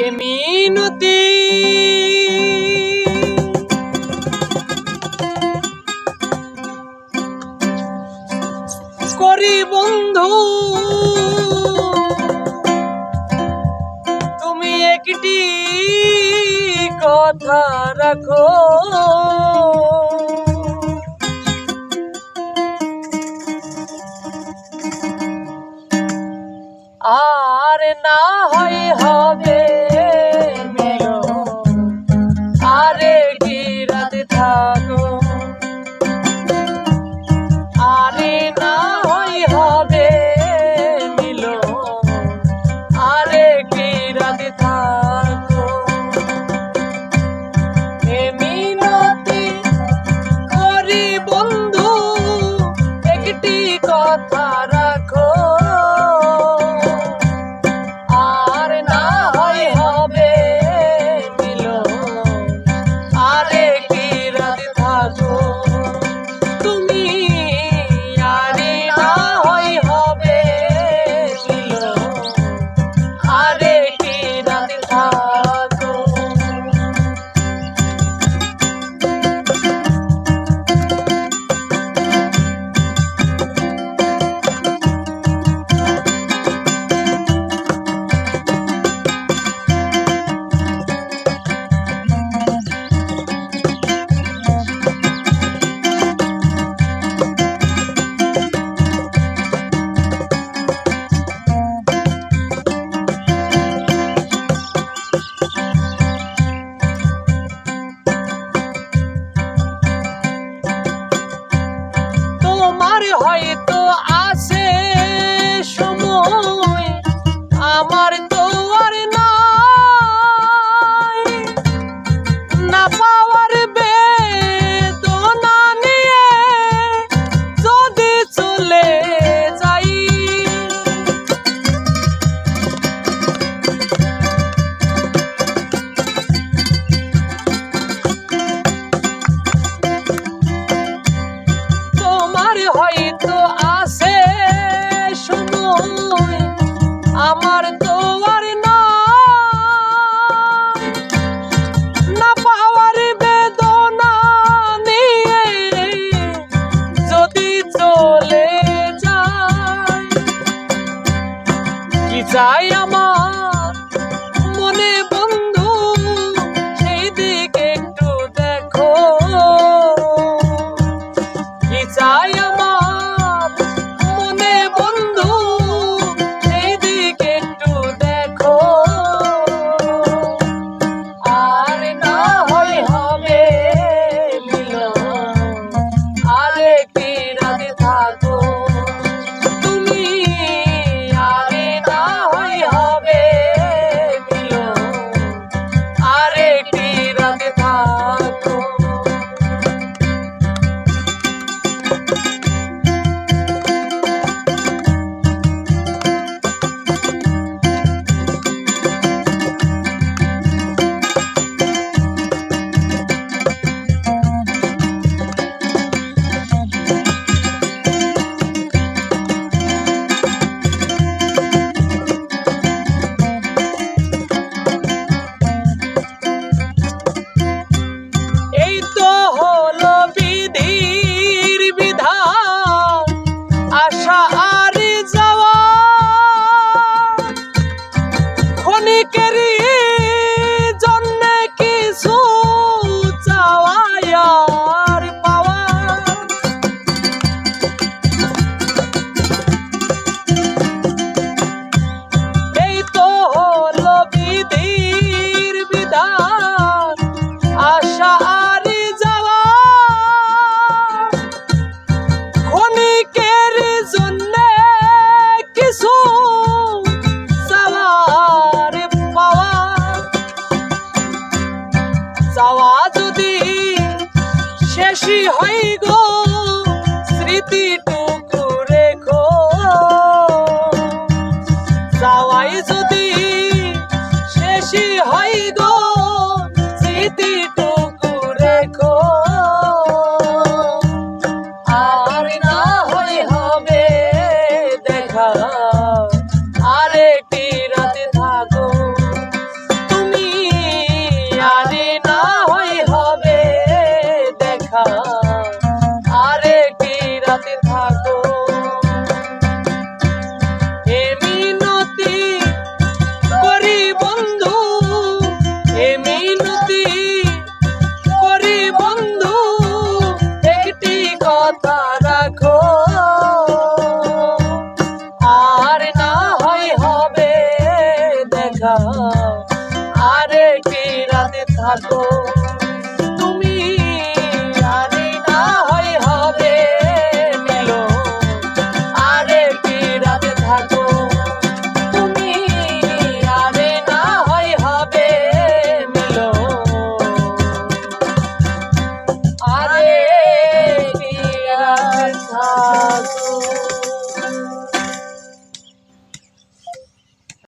এ মিনতি করি বন্ধু, তুমি একটি কথা রাখো। আর না হয় হবে আরে কি রাত থাকো, আরে না হয় হবে মিলো আরে কি রাত থাকো। এ মিনতি করি বন্ধু, একটি কথা রাখো। হয়তো আছে সময়, আমার তো আর নাই, না পাওয়ার বেদনা নিয়ে যদি চলে যাই। তোমার হয়তো আছে সময়, আমার তো আর না পাওয়ার বেদনা নিয়ে যদি চলে যায়। কি চাই আমার মনে বন্ধু, সেই দিকে একটু দেখো। কি চাই আমার মনে বন্ধু, সেই দিকে একটু দেখো। আর না হয় হবে মিলন আরে কি রাত থাকো, তুমি আরে না হয় হবে মিলন আরে কি রাত থাকো। আশা আর যাওয়া ক্ষণিকেরই জন্য কিছু চাওয়া আর পাওয়া। এই তো হলো বিধির বিধান, আশা আর যাওয়া ক্ষণিকের জন্য কিছু চাওয়ার পাওয়া। চাওয়া যদি শেষই হয় গো, স্মৃতিটুকু রেখো। চাওয়াই যদি শেষই হয় গো, স্মৃতিটুকু রেখো। আর না হয় হবে দেখা আরে কি রাত থাকো, দেখা আরে কি রাতে থাকো